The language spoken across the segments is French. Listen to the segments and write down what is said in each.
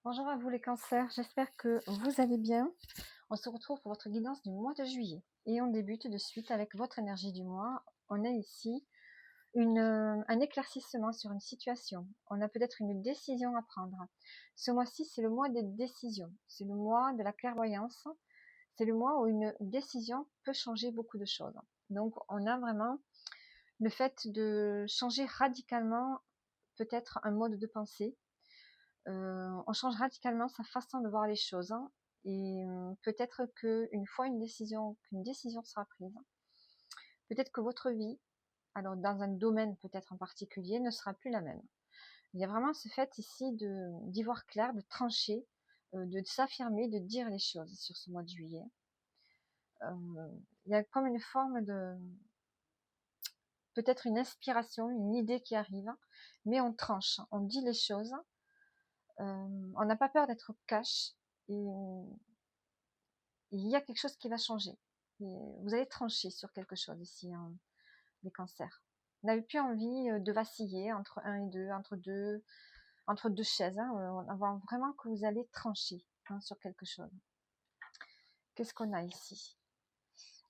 Bonjour à vous les cancers, j'espère que vous allez bien. On se retrouve pour votre guidance du mois de juillet. Et on débute de suite avec votre énergie du mois. On a ici un éclaircissement sur une situation. On a peut-être une décision à prendre. Ce mois-ci, c'est le mois des décisions. C'est le mois de la clairvoyance. C'est le mois où une décision peut changer beaucoup de choses. Donc on a vraiment le fait de changer radicalement peut-être un mode de pensée. On change radicalement sa façon de voir les choses, hein. Et peut-être qu'une fois qu'une décision sera prise, peut-être que votre vie, alors dans un domaine peut-être en particulier, ne sera plus la même. Il y a vraiment ce fait ici d'y voir clair, de trancher, de s'affirmer, de dire les choses sur ce mois de juillet. Il y a comme une forme de, peut-être une inspiration, une idée qui arrive, mais on tranche, on dit les choses. On n'a pas peur d'être cash, et il y a quelque chose qui va changer. Et vous allez trancher sur quelque chose ici, hein, les cancers. Vous n'avez plus envie de vaciller entre un et deux, entre deux chaises. Hein, on voit vraiment que vous allez trancher, hein, sur quelque chose. Qu'est-ce qu'on a ici?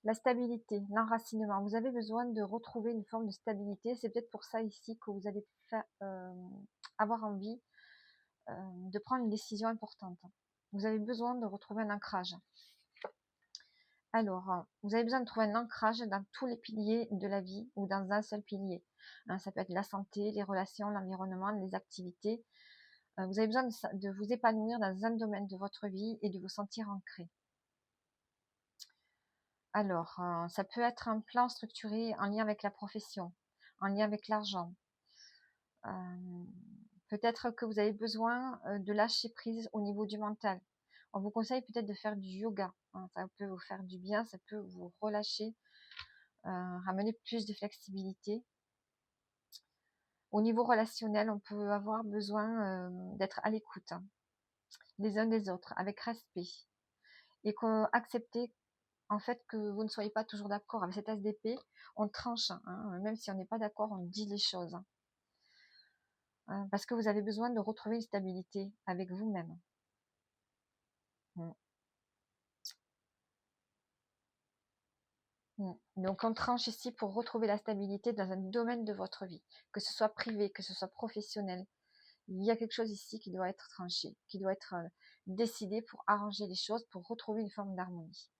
La stabilité, l'enracinement. Vous avez besoin de retrouver une forme de stabilité. C'est peut-être pour ça ici que vous allez avoir envie de prendre une décision importante. Vous avez besoin de retrouver un ancrage. Alors, vous avez besoin de trouver un ancrage dans tous les piliers de la vie ou dans un seul pilier. Hein, ça peut être la santé, les relations, l'environnement, les activités. Vous avez besoin de vous épanouir dans un domaine de votre vie et de vous sentir ancré. Alors, ça peut être un plan structuré en lien avec la profession, en lien avec l'argent. Peut-être que vous avez besoin de lâcher prise au niveau du mental. On vous conseille peut-être de faire du yoga. Hein, ça peut vous faire du bien, ça peut vous relâcher, ramener plus de flexibilité. Au niveau relationnel, on peut avoir besoin d'être à l'écoute, hein, les uns des autres, avec respect. Et accepter en fait que vous ne soyez pas toujours d'accord. Avec cet as d'épée, on tranche, hein, même si on n'est pas d'accord, on dit les choses. Hein, parce que vous avez besoin de retrouver une stabilité avec vous-même. Donc on tranche ici pour retrouver la stabilité dans un domaine de votre vie, que ce soit privé, que ce soit professionnel. Il y a quelque chose ici qui doit être tranché, qui doit être décidé pour arranger les choses, pour retrouver une forme d'harmonie.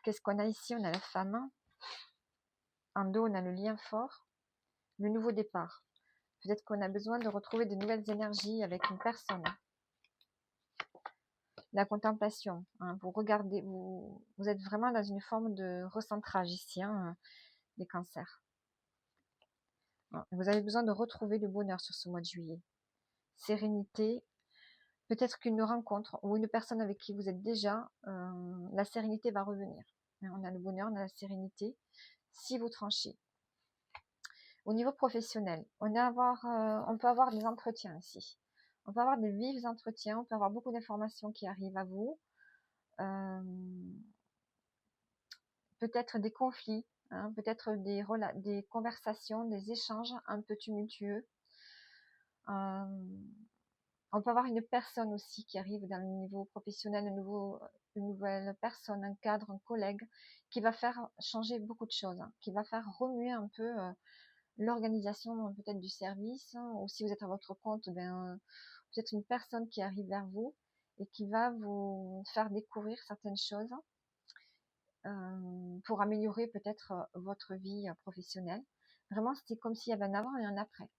Qu'est-ce qu'on a ici? On a la femme. En dos, on a le lien fort, le nouveau départ. Peut-être qu'on a besoin de retrouver de nouvelles énergies avec une personne. La contemplation, hein, vous regardez, vous êtes vraiment dans une forme de recentrage ici, hein, les cancers. Vous avez besoin de retrouver le bonheur sur ce mois de juillet. Sérénité, peut-être qu'une rencontre ou une personne avec qui vous êtes déjà, la sérénité va revenir. On a le bonheur, on a la sérénité, si vous tranchez. Au niveau professionnel, on peut avoir des entretiens ici. On peut avoir des vifs entretiens, on peut avoir beaucoup d'informations qui arrivent à vous. Peut-être des conflits, hein, peut-être des conversations, des échanges un peu tumultueux. On peut avoir une personne aussi qui arrive dans le niveau professionnel, une nouvelle personne, un cadre, un collègue, qui va faire changer beaucoup de choses, hein, qui va faire remuer un peu l'organisation peut-être du service, hein, ou si vous êtes à votre compte, peut-être une personne qui arrive vers vous et qui va vous faire découvrir certaines choses pour améliorer peut-être votre vie professionnelle. Vraiment, c'est comme s'il y avait un avant et un après.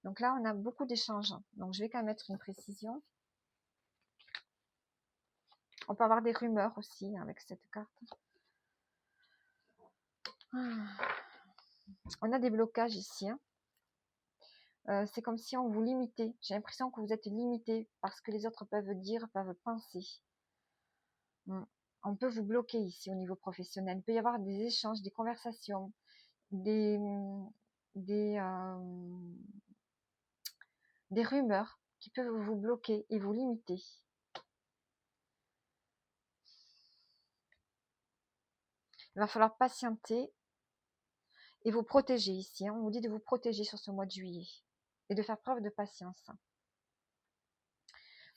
Donc là, on a beaucoup d'échanges. Donc je vais quand même mettre une précision. On peut avoir des rumeurs aussi, hein, avec cette carte. On a des blocages ici, hein. C'est comme si on vous limitait. J'ai l'impression que vous êtes limité parce que les autres peuvent dire, peuvent penser. On peut vous bloquer ici au niveau professionnel. Il peut y avoir des échanges, des conversations, des rumeurs qui peuvent vous bloquer et vous limiter. Il va falloir patienter et vous protéger ici, hein. On vous dit de vous protéger sur ce mois de juillet et de faire preuve de patience.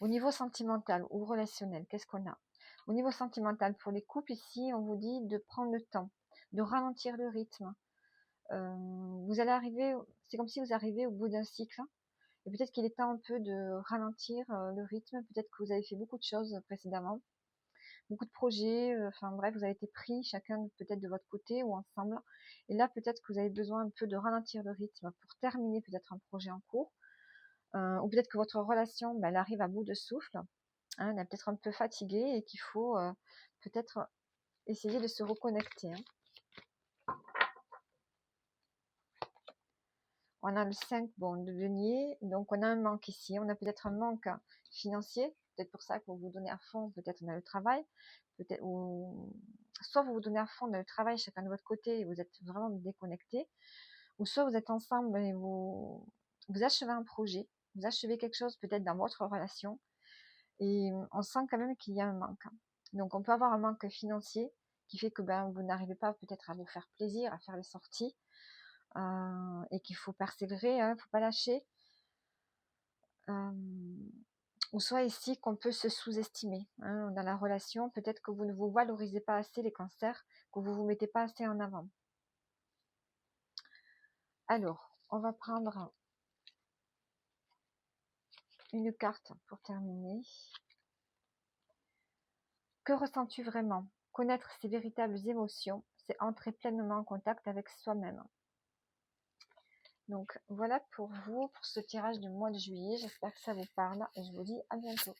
Au niveau sentimental ou relationnel, qu'est-ce qu'on a? Au niveau sentimental, pour les couples ici, on vous dit de prendre le temps, de ralentir le rythme. Vous allez arriver, c'est comme si vous arrivez au bout d'un cycle, et peut-être qu'il est temps un peu de ralentir le rythme. Peut-être que vous avez fait beaucoup de choses précédemment, beaucoup de projets, enfin bref, vous avez été pris chacun peut-être de votre côté ou ensemble. Et là, peut-être que vous avez besoin un peu de ralentir le rythme pour terminer peut-être un projet en cours. Ou peut-être que votre relation, elle arrive à bout de souffle, hein, elle est peut-être un peu fatiguée et qu'il faut peut-être essayer de se reconnecter. On a le 5 de denier, donc on a un manque ici. On a peut-être un manque financier, peut-être pour ça que vous vous donnez à fond, peut-être dans le travail, peut-être, ou soit vous vous donnez à fond dans le travail chacun de votre côté et vous êtes vraiment déconnecté, ou soit vous êtes ensemble et vous achevez un projet, vous achevez quelque chose peut-être dans votre relation, et on sent quand même qu'il y a un manque. Donc on peut avoir un manque financier qui fait que vous n'arrivez pas peut-être à vous faire plaisir, à faire les sorties, et qu'il faut persévérer, il ne faut pas lâcher. Ou soit ici qu'on peut se sous-estimer dans la relation, peut-être que vous ne vous valorisez pas assez les cancers, que vous ne vous mettez pas assez en avant. Alors, on va prendre une carte pour terminer. Que ressens-tu vraiment? Connaître ses véritables émotions, c'est entrer pleinement en contact avec soi-même. Donc voilà pour vous, pour ce tirage du mois de juillet. J'espère que ça vous parle et je vous dis à bientôt.